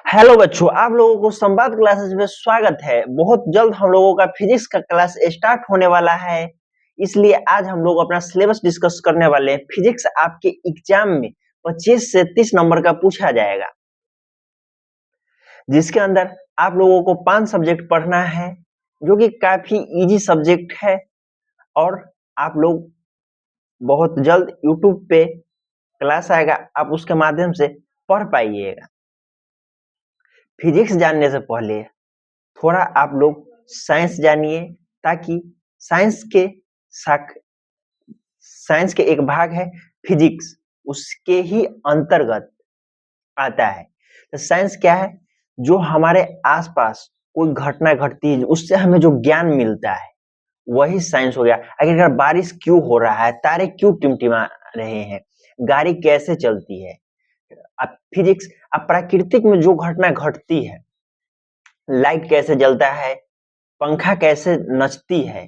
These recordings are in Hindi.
हेलो बच्चों, आप लोगों को संवाद क्लासेस में स्वागत है। बहुत जल्द हम लोगों का फिजिक्स का क्लास स्टार्ट होने वाला है, इसलिए आज हम लोग अपना सिलेबस डिस्कस करने वाले हैं। फिजिक्स आपके एग्जाम में 25 से 30 नंबर का पूछा जाएगा, जिसके अंदर आप लोगों को 5 सब्जेक्ट पढ़ना है, जो कि काफी इजी सब्जेक्ट है और आप लोग बहुत जल्द यूट्यूब पे क्लास आएगा, आप उसके माध्यम से पढ़ पाइएगा। फिजिक्स जानने से पहले थोड़ा आप लोग साइंस जानिए, ताकि साइंस के शाख साइंस के एक भाग है फिजिक्स, उसके ही अंतर्गत आता है। तो साइंस क्या है? जो हमारे आसपास कोई घटना घटती है, उससे हमें जो ज्ञान मिलता है, वही साइंस हो गया। आखिरकार बारिश क्यों हो रहा है, तारे क्यों टिमटिमा रहे हैं, गाड़ी कैसे चलती है। अब फिजिक्स, अब प्राकृतिक में जो घटना घटती है, लाइट कैसे जलता है, पंखा कैसे नचती है,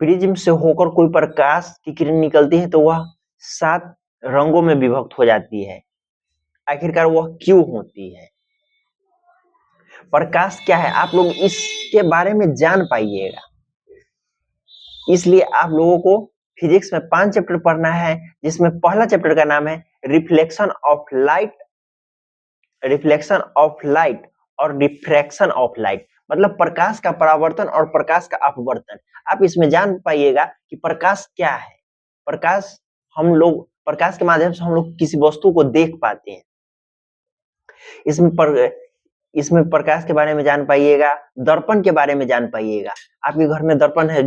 प्रिज्म से होकर कोई प्रकाश की किरण निकलती है तो वह 7 रंगों में विभक्त हो जाती है। आखिरकार वह क्यों होती है? प्रकाश क्या है, आप लोग इसके बारे में जान पाइएगा। इसलिए आप लोगों को फिजिक्स में 5 चैप्टर पढ़ना है, जिसमें पहला चैप्टर का नाम है रिफ्लेक्शन ऑफ लाइट और रिफ्रैक्शन ऑफ लाइट, मतलब प्रकाश का परावर्तन और प्रकाश का अपवर्तन। आप इसमें जान पाइएगा कि प्रकाश क्या है। प्रकाश के माध्यम से हम लोग किसी वस्तु को देख पाते हैं। इसमें प्रकाश के बारे में जान पाइएगा, दर्पण के बारे में जान पाइएगा। आपके घर में दर्पण है,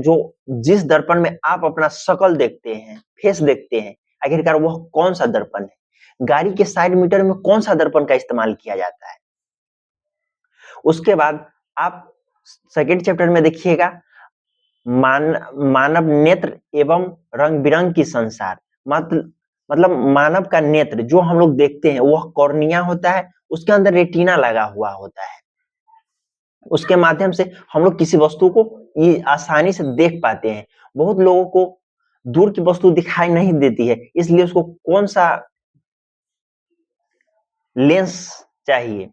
जिस दर्पण में आप अपना शक्ल देखते हैं, फेस देखते हैं, आखिरकार वह कौन सा दर्पण है। गाड़ी के साइड मीटर में कौन सा दर्पण का इस्तेमाल किया जाता है। उसके बाद आप सेकेंड चैप्टर में देखिएगा मानव नेत्र एवं रंग बिरंग संसार। मतलब मानव का नेत्र जो हम लोग देखते हैं, वह कॉर्निया होता है, उसके अंदर रेटिना लगा हुआ होता है। उसके माध्यम से हम लोग किसी वस्तु को आसानी से देख पाते हैं। बहुत लोगों को दूर की वस्तु दिखाई नहीं देती है, इसलिए उसको कौन सा लेंस चाहिए,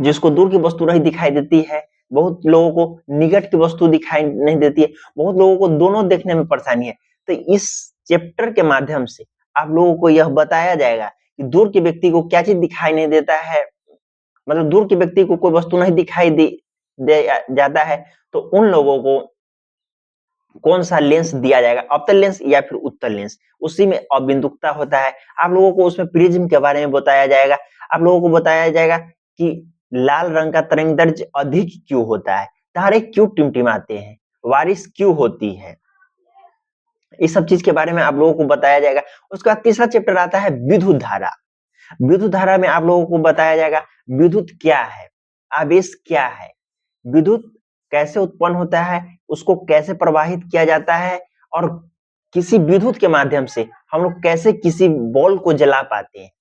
जिसको दूर की वस्तु नहीं दिखाई देती है। बहुत लोगों को निकट की वस्तु दिखाई नहीं देती है, बहुत लोगों को दोनों देखने में परेशानी है। तो इस चैप्टर के माध्यम से आप लोगों को यह बताया जाएगा कि दूर के व्यक्ति को क्या चीज दिखाई नहीं देता है, मतलब दूर के व्यक्ति को कोई वस्तु नहीं दिखाई दे जाता है, तो उन लोगों को कौन सा लेंस दिया जाएगा, अवतल लेंस या फिर उत्तल लेंस। उसी में अबिंदुकता होता है। आप लोगों को उसमें प्रिज्म के बारे में बताया जाएगा। आप लोगों को बताया जाएगा कि लाल रंग का तरंगदैर्ध्य अधिक क्यों होता है, तारे क्यों टिमटिमाते हैं, बारिश क्यों होती है। इस सब चीज के बारे में आप लोगों को बताया जाएगा। उसके बाद तीसरा चैप्टर आता है विद्युत धारा। विद्युत धारा में आप लोगों को बताया जाएगा विद्युत क्या है, आवेश क्या है, विद्युत कैसे उत्पन्न होता है, उसको कैसे प्रवाहित किया जाता है, और किसी विद्युत के माध्यम से हम लोग कैसे किसी बॉल को जला पाते हैं।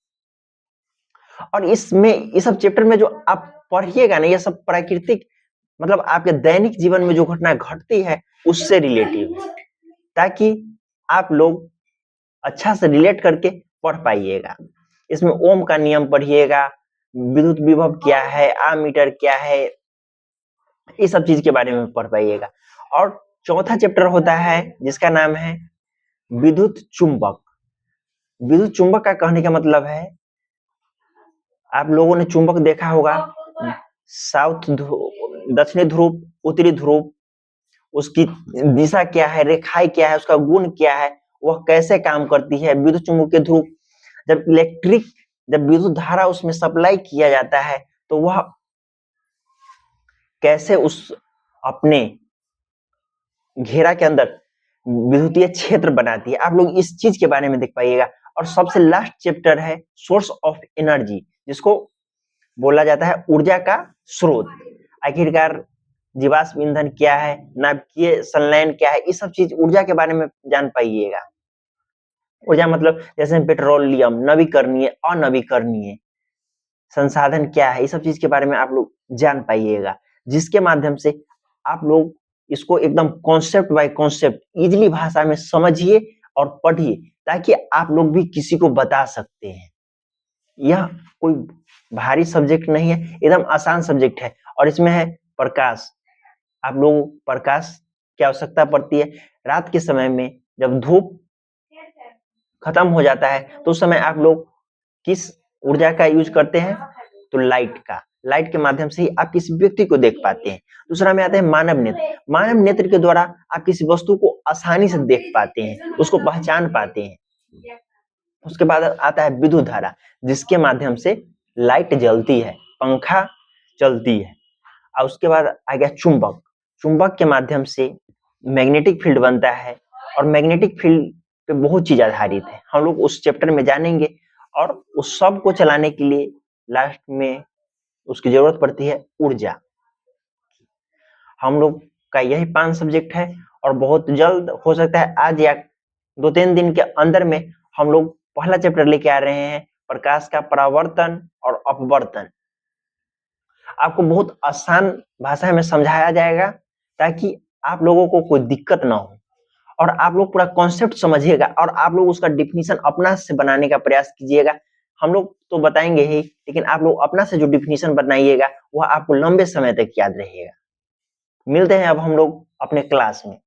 और इसमें इस सब चैप्टर में जो आप पढ़िएगा ना, ये सब प्राकृतिक, मतलब आपके दैनिक जीवन में जो घटना घटती है उससे रिलेटिव है, ताकि आप लोग अच्छा से रिलेट करके पढ़ पाइएगा। इसमें ओम का नियम पढ़िएगा, विद्युत विभव क्या है, आमीटर क्या है, इस सब चीज के बारे में पढ़ पाइएगा। और चौथा चैप्टर होता है जिसका नाम है विद्युत चुंबक। विद्युत चुंबक का कहने का मतलब है, आप लोगों ने चुंबक देखा होगा, दक्षिणी ध्रुव, उत्तरी ध्रुव, उसकी दिशा क्या है, रेखाएं क्या है, उसका गुण क्या है, वह कैसे काम करती है। विद्युत चुंबकीय ध्रुव, जब विद्युत धारा उसमें सप्लाई किया जाता है, तो वह कैसे उस अपने घेरा के अंदर विद्युतीय क्षेत्र बनाती है। आप लोग इस चीज के बारे में देख पाइएगा। और सबसे लास्ट चैप्टर है सोर्स ऑफ एनर्जी, जिसको बोला जाता है ऊर्जा का स्रोत। आखिरकार जीवाश्म ईंधन क्या है, नाभिकीय संलयन क्या है, इस सब चीज ऊर्जा के बारे में जान पाइएगा। ऊर्जा मतलब जैसे पेट्रोलियम, नवीकरणीय, अनवीकरणीय संसाधन क्या है, इस सब चीज के बारे में आप लोग जान पाइएगा, जिसके माध्यम से आप लोग इसको एकदम कॉन्सेप्ट बाय कॉन्सेप्ट इजीली भाषा में समझिए और पढ़िए, ताकि आप लोग भी किसी को बता सकते हैं। यह कोई भारी सब्जेक्ट नहीं है, एकदम आसान सब्जेक्ट है। और इसमें है प्रकाश। आप लोगों को प्रकाश की आवश्यकता पड़ती है। रात के समय में जब धूप खत्म हो जाता है तो उस समय आप लोग किस ऊर्जा का यूज करते हैं? तो लाइट का। लाइट के माध्यम से ही आप किसी व्यक्ति को देख पाते हैं। दूसरा में आता है मानव नेत्र। मानव नेत्र के द्वारा आप किसी वस्तु को आसानी से देख पाते हैं, उसको पहचान पाते हैं। उसके बाद आता है विद्युत धारा, जिसके माध्यम से लाइट जलती है, पंखा चलती है। और उसके बाद आ गया चुंबक। चुंबक के माध्यम से मैग्नेटिक फील्ड बनता है और मैग्नेटिक फील्ड पे बहुत चीज आधारित है। हम लोग उस चैप्टर में जानेंगे। और उस सब को चलाने के लिए लास्ट में उसकी जरूरत पड़ती है ऊर्जा। हम लोग का यही 5 सब्जेक्ट है और बहुत जल्द हो सकता है आज या 2-3 दिन के अंदर में हम लोग पहला चैप्टर लेके आ रहे हैं, प्रकाश का परावर्तन और अपवर्तन। आपको बहुत आसान भाषा में समझाया जाएगा ताकि आप लोगों को कोई दिक्कत ना हो और आप लोग पूरा कॉन्सेप्ट समझिएगा और आप लोग उसका डिफिनीशन अपना से बनाने का प्रयास कीजिएगा। हम लोग तो बताएंगे ही, लेकिन आप लोग अपना से जो डिफिनीशन बनाइएगा वह आपको लंबे समय तक याद रहेगा। मिलते हैं अब हम लोग अपने क्लास में।